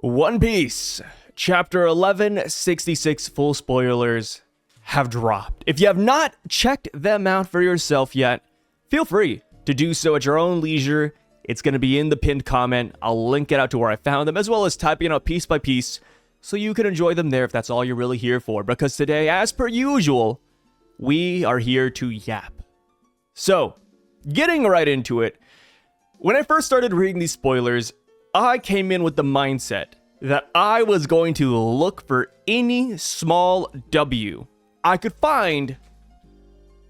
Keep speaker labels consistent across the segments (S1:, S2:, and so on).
S1: One Piece, Chapter 1166 full spoilers have dropped. If you have not checked them out for yourself yet, feel free to do so at your own leisure. It's going to be in the pinned comment. I'll link it out to where I found them, as well as typing out piece by piece, so you can enjoy them there if that's all you're really here for. Because today, as per usual, we are here to yap. So, getting right into it, when I first started reading these spoilers, I came in with the mindset that I was going to look for any small W I could find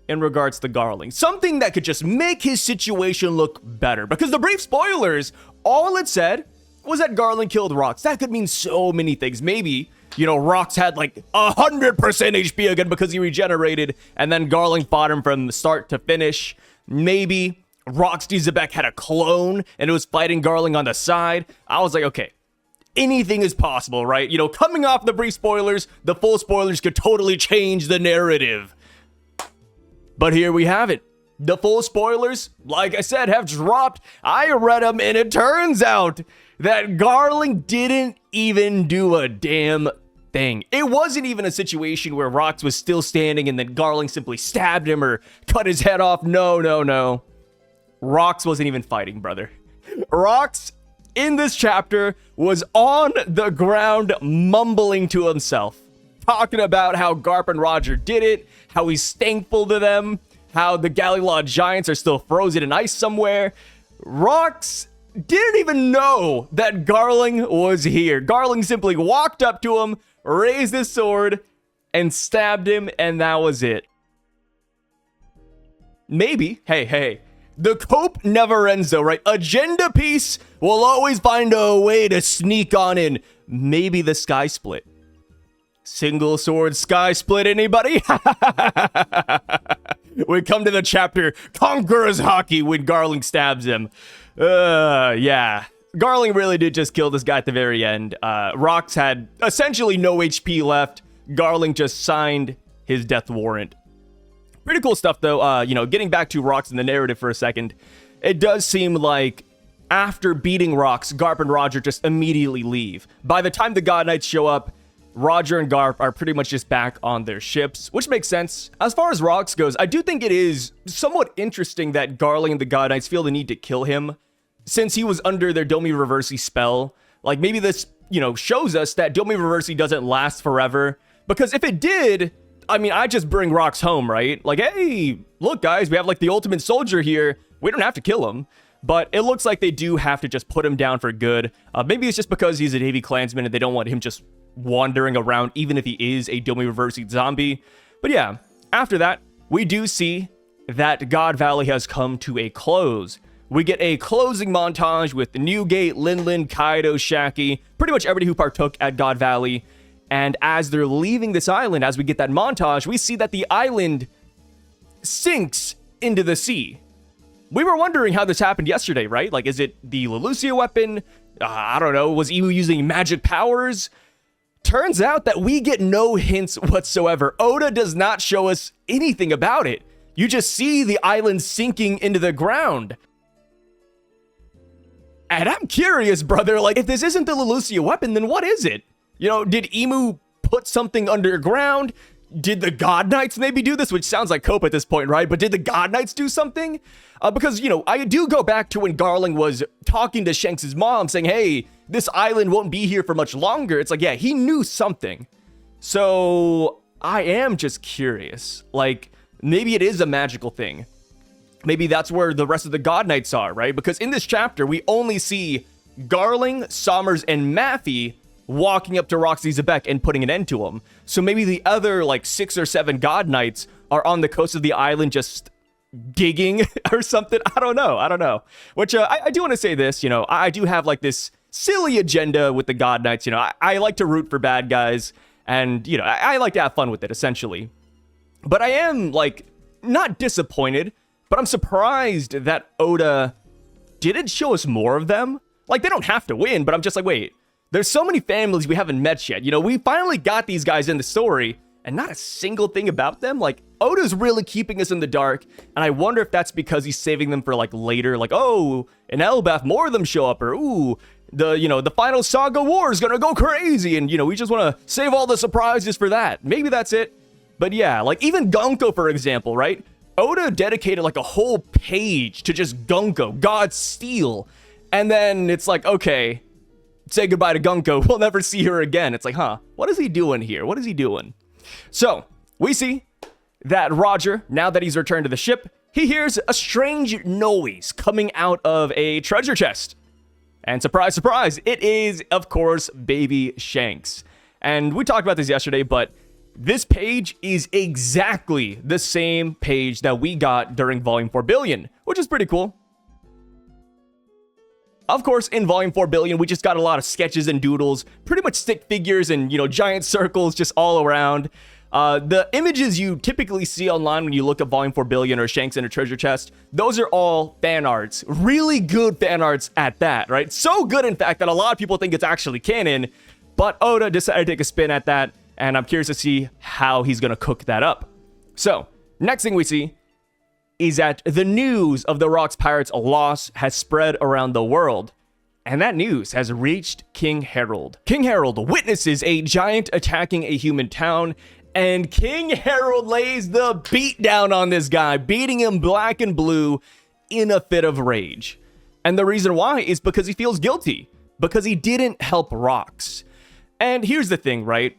S1: in regards to Garling. Something that could just make his situation look better. Because the brief spoilers, all it said was that Garling killed ROCKS. That could mean so many things. Maybe, ROCKS had like 100% HP again because he regenerated, and then Garling fought him from start to finish. Maybe ROCKS D XEBEC had a clone and it was fighting Garling on the side. I was like, okay, anything is possible, right? Coming off the brief spoilers, the full spoilers could totally change the narrative. But here we have it. The full spoilers, like I said, have dropped. I read them and it turns out that Garling didn't even do a damn thing. It wasn't even a situation where ROCKS was still standing and then Garling simply stabbed him or cut his head off. No. ROCKS wasn't even fighting, brother. ROCKS, in this chapter, was on the ground mumbling to himself, talking about how Garp and Roger did it, how he's thankful to them, how the Galilod giants are still frozen in ice somewhere. ROCKS didn't even know that Garling was here. Garling simply walked up to him, raised his sword, and stabbed him, and that was it. Maybe, hey, the cope never ends though, right? Agenda piece will always find a way to sneak on in. Maybe the sky split. Single sword sky split, anybody? We come to the chapter, Conqueror's Hockey, when Garling stabs him. Yeah. Garling really did just kill this guy at the very end. ROCKS had essentially no HP left. Garling just signed his death warrant. Pretty cool stuff, though. Getting back to ROCKS in the narrative for a second, it does seem like after beating ROCKS, Garp and Roger just immediately leave. By the time the God Knights show up, Roger and Garp are pretty much just back on their ships, which makes sense. As far as ROCKS goes, I do think it is somewhat interesting that Garling and the God Knights feel the need to kill him, since he was under their Domi Reversi spell. Like, maybe this, shows us that Domi Reversi doesn't last forever, because if it did, I just bring ROCKS home, right? Like, hey, look, guys, we have like the ultimate soldier here. We don't have to kill him. But it looks like they do have to just put him down for good. Maybe it's just because he's a Navy Klansman and they don't want him just wandering around, even if he is a Domi Reversi zombie. But yeah, after that, we do see that God Valley has come to a close. We get a closing montage with Newgate, Linlin, Kaido, Shaki, pretty much everybody who partook at God Valley. And as they're leaving this island, as we get that montage, we see that the island sinks into the sea. We were wondering how this happened yesterday, right? Like, is it the Lelucia weapon? I don't know. Was Imu using magic powers? Turns out that we get no hints whatsoever. Oda does not show us anything about it. You just see the island sinking into the ground. And I'm curious, brother, like, if this isn't the Lelucia weapon, then what is it? Did Imu put something underground? Did the God Knights maybe do this? Which sounds like Cope at this point, right? But did the God Knights do something? Because, I do go back to when Garling was talking to Shanks' mom saying, hey, this island won't be here for much longer. It's like, yeah, he knew something. So I am just curious. Like, maybe it is a magical thing. Maybe that's where the rest of the God Knights are, right? Because in this chapter, we only see Garling, Sommers, and Maffy walking up to ROCKS D XEBEC and putting an end to him. So maybe the other, 6 or 7 God Knights are on the coast of the island just digging or something. I don't know. Which, I do want to say this, I do have, this silly agenda with the God Knights. I like to root for bad guys, and, I like to have fun with it, essentially. But I am, not disappointed, but I'm surprised that Oda didn't show us more of them. They don't have to win, but I'm just like, wait. There's so many families we haven't met yet. We finally got these guys in the story, and not a single thing about them. Oda's really keeping us in the dark, and I wonder if that's because he's saving them for, later. Oh, in Elbaf, more of them show up, or, ooh, the final saga war is gonna go crazy, and we just want to save all the surprises for that. Maybe that's it. But yeah, like even Gunko, for example, right? Oda dedicated like a whole page to just Gunko, God's Steel. And then it's like, okay, say goodbye to Gunko. We'll never see her again. It's like, huh, what is he doing here? What is he doing? So we see that Roger, now that he's returned to the ship, he hears a strange noise coming out of a treasure chest. And surprise, surprise, it is, of course, baby Shanks. And we talked about this yesterday, but this page is exactly the same page that we got during Volume 4 Billion, which is pretty cool. Of course, in Volume 4 Billion, we just got a lot of sketches and doodles, pretty much stick figures and, giant circles just all around. The images you typically see online when you look at Volume 4 Billion or Shanks in a treasure chest, those are all fan arts. Really good fan arts at that, right? So good, in fact, that a lot of people think it's actually canon, but Oda decided to take a spin at that, and I'm curious to see how he's going to cook that up. So, next thing we see is that the news of the ROCKS Pirates' loss has spread around the world, and that news has reached King Herald. King Herald witnesses a giant attacking a human town, and King Herald lays the beat down on this guy, beating him black and blue in a fit of rage. And the reason why is because he feels guilty, because he didn't help ROCKS. And here's the thing, right?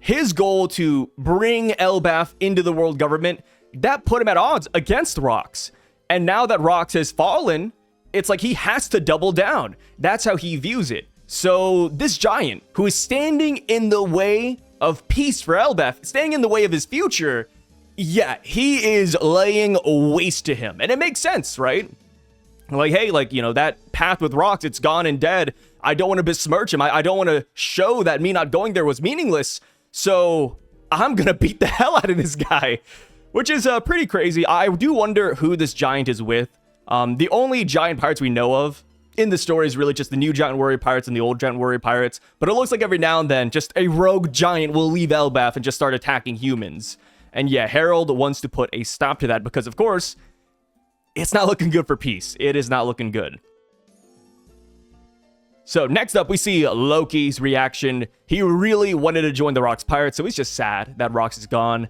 S1: His goal to bring Elbaf into the world government, that put him at odds against ROCKS. And now that ROCKS has fallen, it's like he has to double down. That's how he views it. So this giant, who is standing in the way of peace for Elbaf, standing in the way of his future, yeah, he is laying waste to him. And it makes sense, right? Like, hey, that path with ROCKS, it's gone and dead. I don't want to besmirch him. I don't want to show that me not going there was meaningless. So I'm going to beat the hell out of this guy, which is pretty crazy. I do wonder who this giant is with. The only giant pirates we know of in the story is really just the new giant warrior pirates and the old giant warrior pirates. But it looks like every now and then, just a rogue giant will leave Elbaf and just start attacking humans. And yeah, Herald wants to put a stop to that because, of course, it's not looking good for peace. It is not looking good. So next up, we see Loki's reaction. He really wanted to join the ROCKS Pirates, so he's just sad that ROCKS is gone.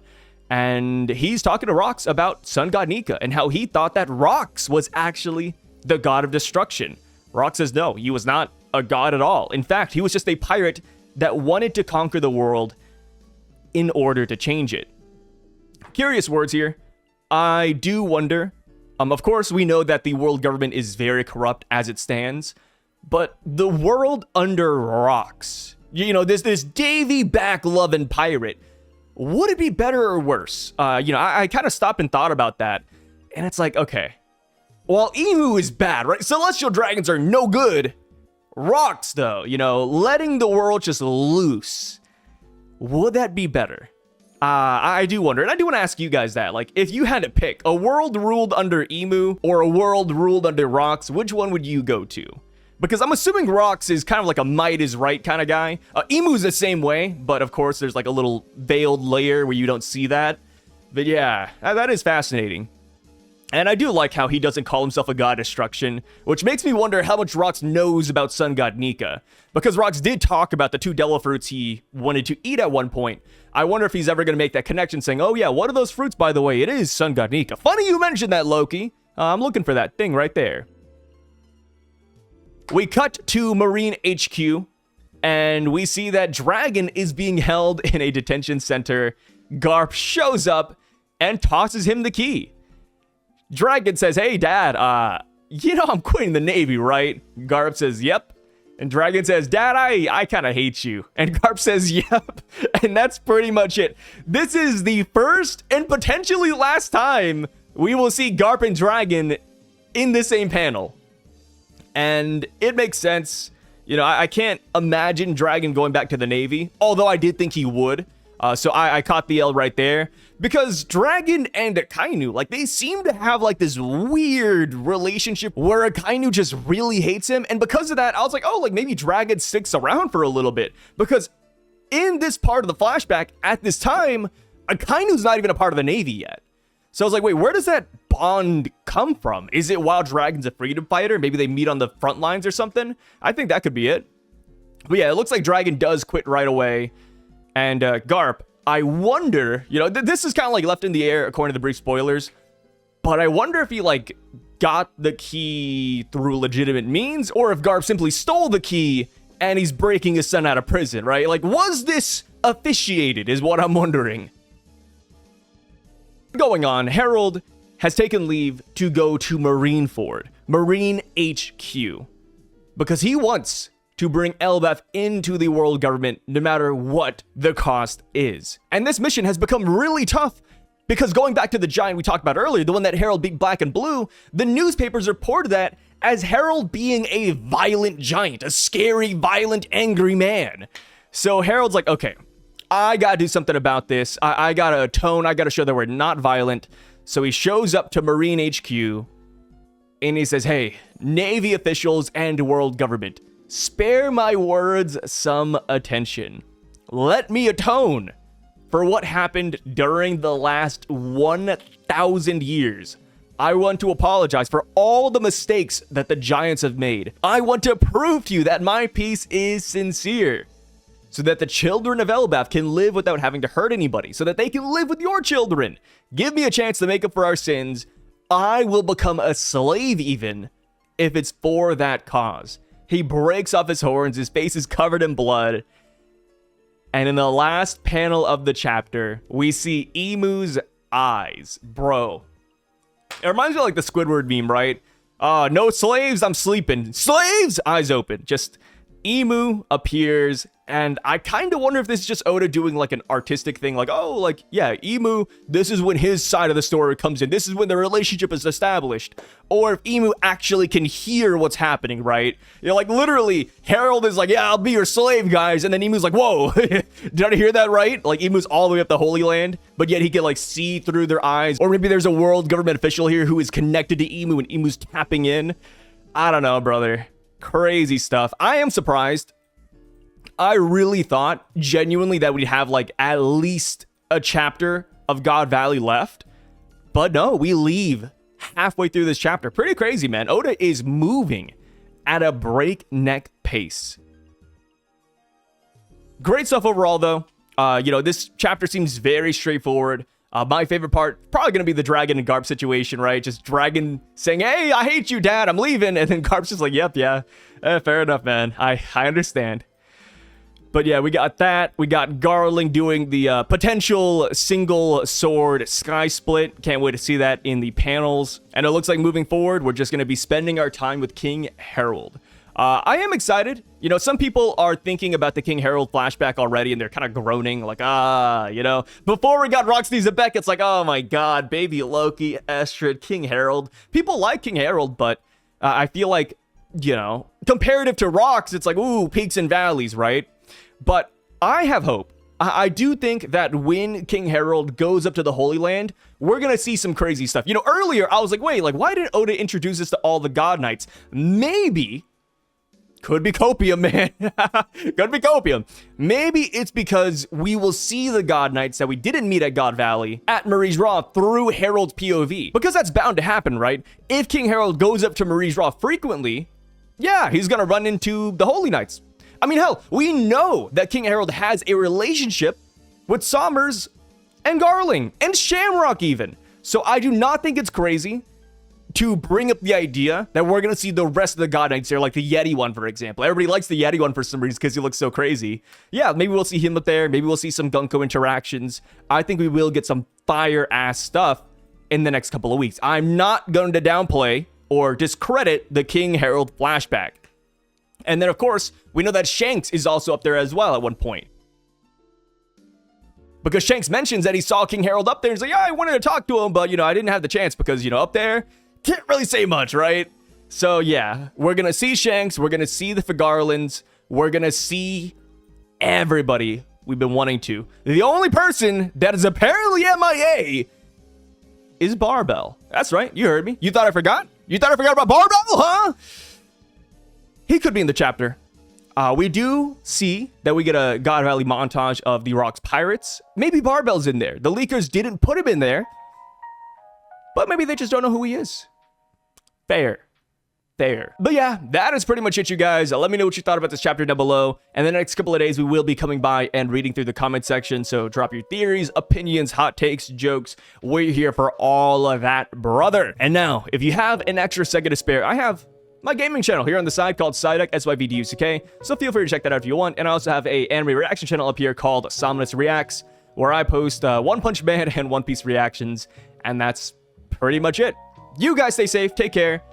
S1: And he's talking to ROCKS about Sun God Nika and how he thought that ROCKS was actually the god of destruction. ROCKS says no, he was not a god at all. In fact, he was just a pirate that wanted to conquer the world in order to change it. Curious words here. I do wonder. Of course, we know that the world government is very corrupt as it stands. But the world under ROCKS, this Davy back-loving pirate, would it be better or worse? I kind of stopped and thought about that. And it's like, okay, well, Emu is bad, right? Celestial dragons are no good. ROCKS, though, letting the world just loose, would that be better? I do wonder, and I do want to ask you guys that. Like, if you had to pick a world ruled under Emu or a world ruled under ROCKS, which one would you go to? Because I'm assuming ROCKS is kind of like a might is right kind of guy. Emu's the same way, but of course there's like a little veiled layer where you don't see that. But yeah, that is fascinating. And I do like how he doesn't call himself a god of destruction, which makes me wonder how much ROCKS knows about Sun God Nika. Because ROCKS did talk about the 2 devil fruits he wanted to eat at one point. I wonder if he's ever going to make that connection saying, oh yeah, what are those fruits, by the way? It is Sun God Nika. Funny you mentioned that, Loki. I'm looking for that thing right there. We cut to Marine HQ, and we see that Dragon is being held in a detention center. Garp shows up and tosses him the key. Dragon says, hey, Dad, I'm quitting the Navy, right? Garp says, yep. And Dragon says, Dad, I kind of hate you. And Garp says, yep. And that's pretty much it. This is the first and potentially last time we will see Garp and Dragon in the same panel. And it makes sense. I can't imagine Dragon going back to the Navy, although I did think he would. So I caught the L right there. Because Dragon and Akainu, they seem to have, this weird relationship where Akainu just really hates him. And because of that, I was like, oh, maybe Dragon sticks around for a little bit. Because in this part of the flashback, at this time, Akainu's not even a part of the Navy yet. So I was like, wait, where does that bond come from? Is it while Dragon's a freedom fighter? Maybe they meet on the front lines or something? I think that could be it. But yeah, it looks like Dragon does quit right away. And Garp, I wonder, you know, this is kind of like left in the air according to the brief spoilers. But I wonder if he like got the key through legitimate means, or if Garp simply stole the key and he's breaking his son out of prison, right? Like, was this officiated is what I'm wondering. Going on, Harald has taken leave to go to Marineford, Marine HQ, because he wants to bring Elbaf into the world government no matter what the cost is. And this mission has become really tough because going back to the giant we talked about earlier, the one that Harald beat black and blue, the newspapers reported that as Harald being a violent giant, a scary, violent, angry man. So Harald's like, okay, I gotta do something about this. I gotta atone. I gotta show that we're not violent. So he shows up to Marine HQ and he says, hey, Navy officials and world government, spare my words some attention. Let me atone for what happened during the last 1,000 years. I want to apologize for all the mistakes that the giants have made. I want to prove to you that my peace is sincere, so that the children of Elbaf can live without having to hurt anybody, so that they can live with your children. Give me a chance to make up for our sins. I will become a slave even if it's for that cause. He breaks off his horns, his face is covered in blood. And in the last panel of the chapter, we see Emu's eyes. Bro. It reminds me of like the Squidward meme, right? No slaves, I'm sleeping. Slaves! Eyes open. Just Emu appears, and I kind of wonder if this is just Oda doing like an artistic thing, like, oh, like, yeah, Emu, this is when his side of the story comes in. This is when the relationship is established. Or if Emu actually can hear what's happening, right? You know, like, literally, Harald is like, yeah, I'll be your slave, guys. And then Emu's like, whoa, did I hear that right? Like, Emu's all the way up the Holy Land, but yet he can, like, see through their eyes. Or maybe there's a world government official here who is connected to Emu and Emu's tapping in. I don't know, brother. Crazy stuff. I am surprised. I really thought genuinely that we'd have like at least a chapter of God Valley left, but no, we leave halfway through this chapter. Pretty crazy, man. Oda is moving at a breakneck pace. Great stuff overall, though. You know, this chapter seems very straightforward. My favorite part, probably going to be the Dragon and Garp situation, right? Just Dragon saying, hey, I hate you, Dad, I'm leaving. And then Garp's just like, yep, yeah, fair enough, man. I understand. But yeah, we got that. We got Garling doing the potential single sword sky split. Can't wait to see that in the panels. And it looks like moving forward, we're just going to be spending our time with King Harald. I am excited. You know, some people are thinking about the King Harald flashback already, and they're kind of groaning, like, you know. Before we got ROCKS D XEBEC, it's like, oh my god, baby Loki, ushered, King Harald. People like King Harald, but I feel like, you know, comparative to ROCKS, it's like, ooh, peaks and valleys, right? But I have hope. I do think that when King Harald goes up to the Holy Land, we're going to see some crazy stuff. You know, earlier, I was like, wait, like, why didn't Oda introduce us to all the God Knights? Maybe... could be copium, man. Could be copium. Maybe it's because we will see the God Knights that we didn't meet at God Valley at Marie's Raw through Harald's POV. Because that's bound to happen, right? If King Harald goes up to Marie's Raw frequently, yeah, he's gonna run into the Holy Knights. I mean, hell, we know that King Harald has a relationship with Sommers and Garling and Shamrock even. So I do not think it's crazy to bring up the idea that we're going to see the rest of the God Knights there, like the Yeti one, for example. Everybody likes the Yeti one for some reason because he looks so crazy. Yeah, maybe we'll see him up there. Maybe we'll see some Gunko interactions. I think we will get some fire-ass stuff in the next couple of weeks. I'm not going to downplay or discredit the King Harald flashback. And then, of course, we know that Shanks is also up there as well at one point. Because Shanks mentions that he saw King Harald up there and he's like, yeah, I wanted to talk to him, but, you know, I didn't have the chance because, you know, up there... can't really say much, right? So yeah, we're gonna see Shanks, we're gonna see the Fagarlands, we're gonna see everybody we've been wanting to. The only person that is apparently MIA is Barbell. That's right, you heard me. You thought I forgot? You thought I forgot about Barbell, huh? He could be in the chapter. We do see that we get a God Valley montage of the ROCKS Pirates. Maybe Barbell's in there. The leakers didn't put him in there. but maybe they just don't know who he is. Fair. But yeah, that is pretty much it, you guys. Let me know what you thought about this chapter down below. And the next couple of days, we will be coming by and reading through the comment section. So drop your theories, opinions, hot takes, jokes. We're here for all of that, brother. And now, if you have an extra second to spare, I have my gaming channel here on the side called Syvduck, Syvduck. So feel free to check that out if you want. And I also have a anime reaction channel up here called Somnus Reacts, where I post One Punch Man and One Piece reactions. And that's pretty much it. You guys stay safe, take care.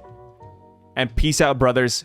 S1: And peace out, brothers.